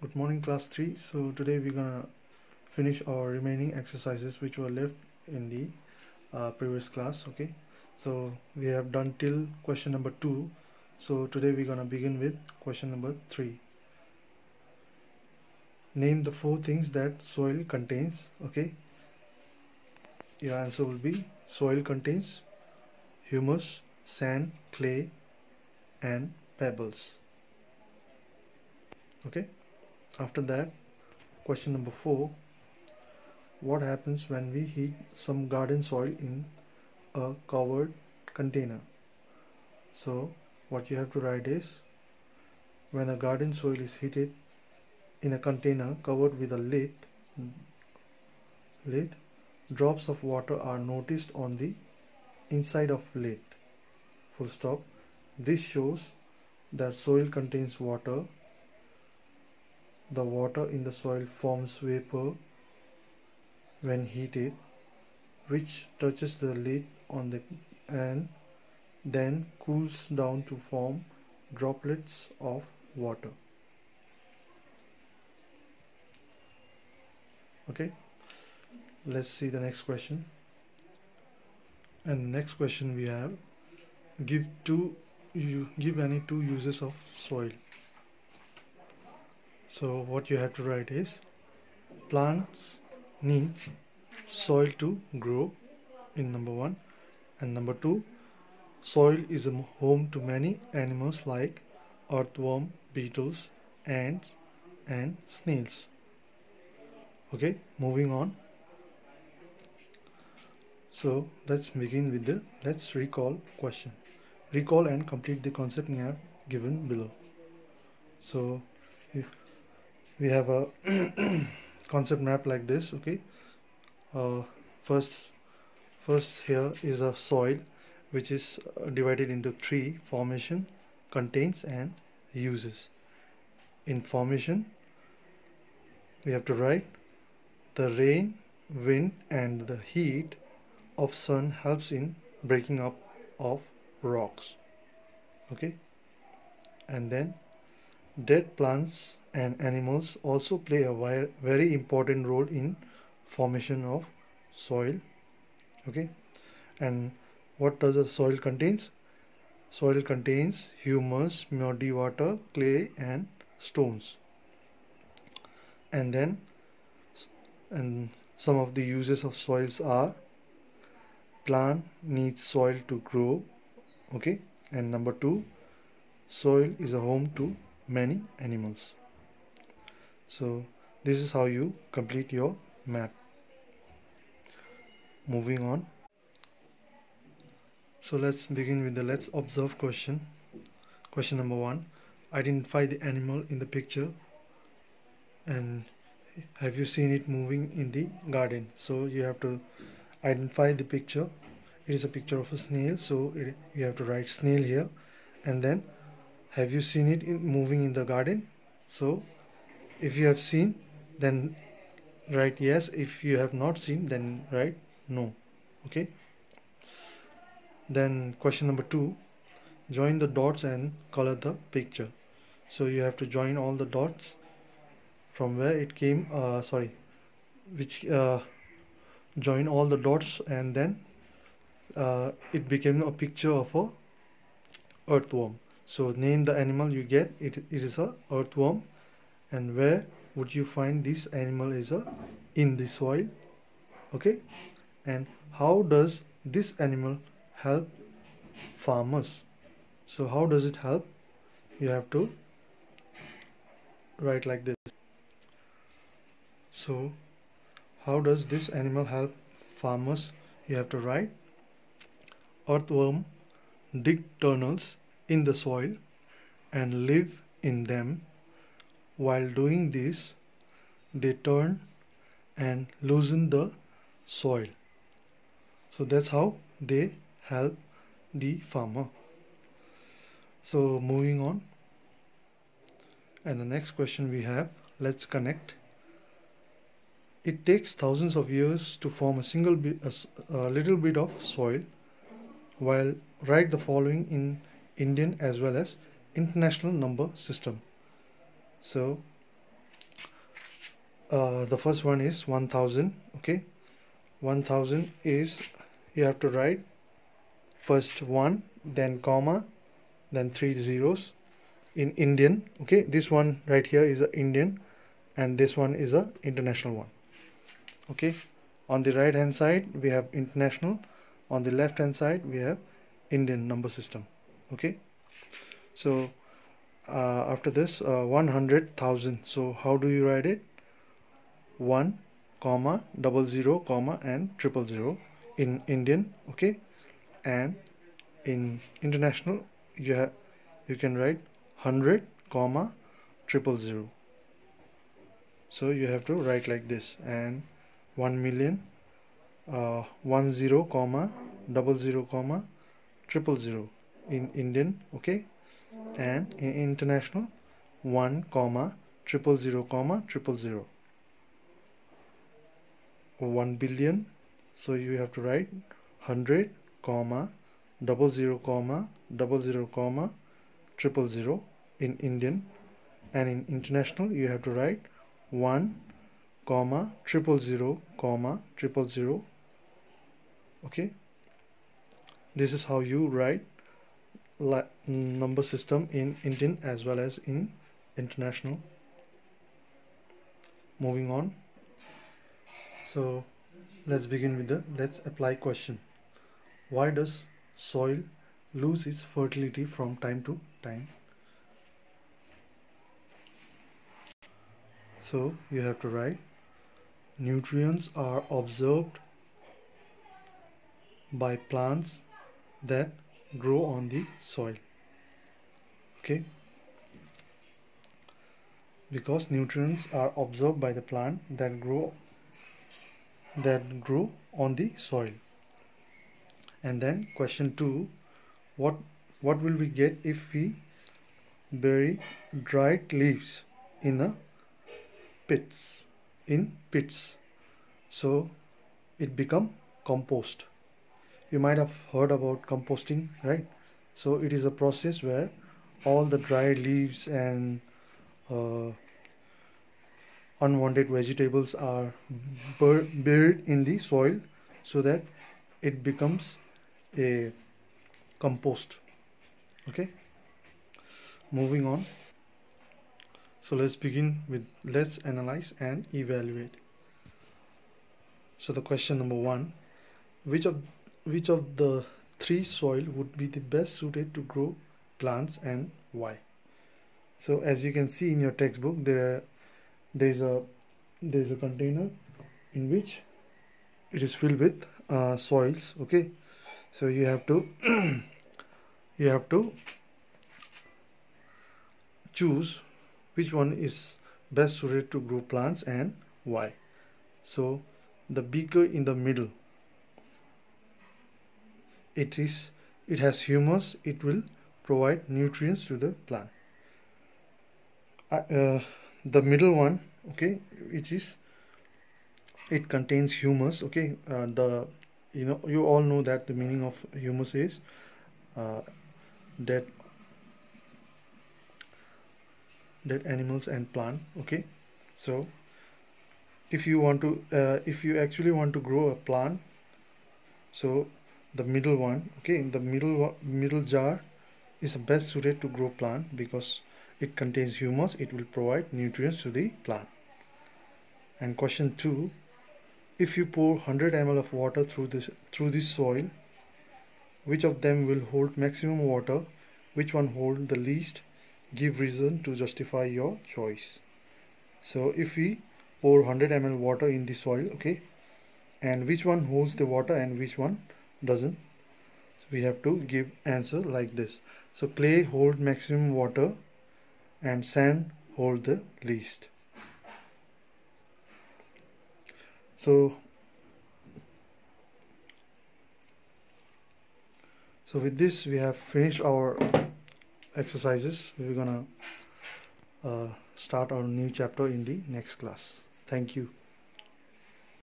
Good morning, class 3. So today we're gonna finish our remaining exercises which were left in the previous class. Okay, so we have done till question number 2. So today we're gonna begin with question number 3. Name the 4 things that soil contains. Okay, your answer will be soil contains humus, sand, clay and pebbles. Okay, after that, question number 4. What happens when we heat some garden soil in a covered container? So what you have to write is, when a garden soil is heated in a container covered with a lid, drops of water are noticed on the inside of lid. Full stop. This shows that soil contains water. The water in the soil forms vapor when heated, which touches the lid on the and then cools down to form droplets of water. Okay, let's see the next question. And the next question we have, give any two uses of soil. So what you have to write is, plants needs soil to grow in number 1, and number 2, soil is a home to many animals like earthworm, beetles, ants and snails. Okay, moving on. So let's begin with the let's recall question. Recall and complete the concept map given below. So we have a concept map like this. Okay, first here is a soil which is divided into 3: formation, contains and uses. In formation, we have to write, the rain, wind and the heat of sun helps in breaking up of rocks. Okay, and then dead plants and animals also play a very important role in formation of soil. Okay, and what does the soil contains? Soil contains humus, muddy water, clay and stones. And then some of the uses of soils are, plant needs soil to grow. Okay, and number 2, soil is a home to many animals. So this is how you complete your map. Moving on. So let's begin with the let's observe question. Question number 1. Identify the animal in the picture and have you seen it moving in the garden? So you have to identify the picture. It is a picture of a snail, so you have to write snail here, and then have you seen it moving in the garden? So if you have seen, then write yes. If you have not seen, then write no. Okay, then question number 2, join the dots and color the picture. So you have to join all the dots from where it came, join all the dots, and then it became a picture of a earthworm. So name the animal you get. It is a earthworm. And where would you find this animal? Is in the soil. Okay, and how does this animal help farmers? So how does it help? You have to write like this. So how does this animal help farmers? You have to write, earthworm dig tunnels in the soil and live in them. While doing this, they turn and loosen the soil. So that's how they help the farmer. So moving on, and the next question we have, let's connect. It takes thousands of years to form a little bit of soil. While write the following in Indian as well as international number system. So The first one is 1000. Okay, 1000 is, you have to write first 1, then comma, then 3 zeros in Indian. Okay, this one right here is a Indian and this one is a international one. Okay, on the right hand side we have international, on the left hand side we have Indian number system. Okay, so after this 100,000, so how do you write it? 1 comma 00 comma and 000 in Indian. Okay, and in international you can write 100 comma 000. So you have to write like this. And 1 million 10 comma 00 comma 000 in Indian. Okay, and in international 1 comma 000 comma 000. 1 billion, so you have to write 100 comma 00 comma 00 comma 000 in Indian, and in international you have to write 1 comma 000 comma 000. Okay, this is how you write number system in Indian as well as in international. Moving on, so let's begin with the let's apply question. Why does soil lose its fertility from time to time? So you have to write nutrients are absorbed by plants that grow on the soil. Okay, because nutrients are absorbed by the plant that grow on the soil. And then question 2, what will we get if we bury dried leaves in pits? So it become compost. You might have heard about composting, right? So it is a process where all the dried leaves and unwanted vegetables are buried in the soil so that it becomes a compost. Okay, moving on, so let's analyze and evaluate. So the question number 1, which of the 3 soil would be the best suited to grow plants and why? So as you can see in your textbook, there's a container in which it is filled with soils. Okay, so you have to choose which one is best suited to grow plants and why. So the beaker in the middle, it has humus, it will provide nutrients to the plant. The middle one, okay, it contains humus. Okay, you all know that the meaning of humus is dead animals and plant. Okay, so if you actually want to grow a plant, so the middle one, okay, the middle jar is the best suited to grow plant because it contains humus, it will provide nutrients to the plant. And question 2, if you pour 100 ml of water through this soil, which of them will hold maximum water, which one hold the least? Give reason to justify your choice. So if we pour 100 ml water in the soil, okay, and which one holds the water and which one doesn't, so we have to give answer like this. So clay hold maximum water and sand hold the least. So with this we have finished our exercises. We're gonna start our new chapter in the next class. Thank you.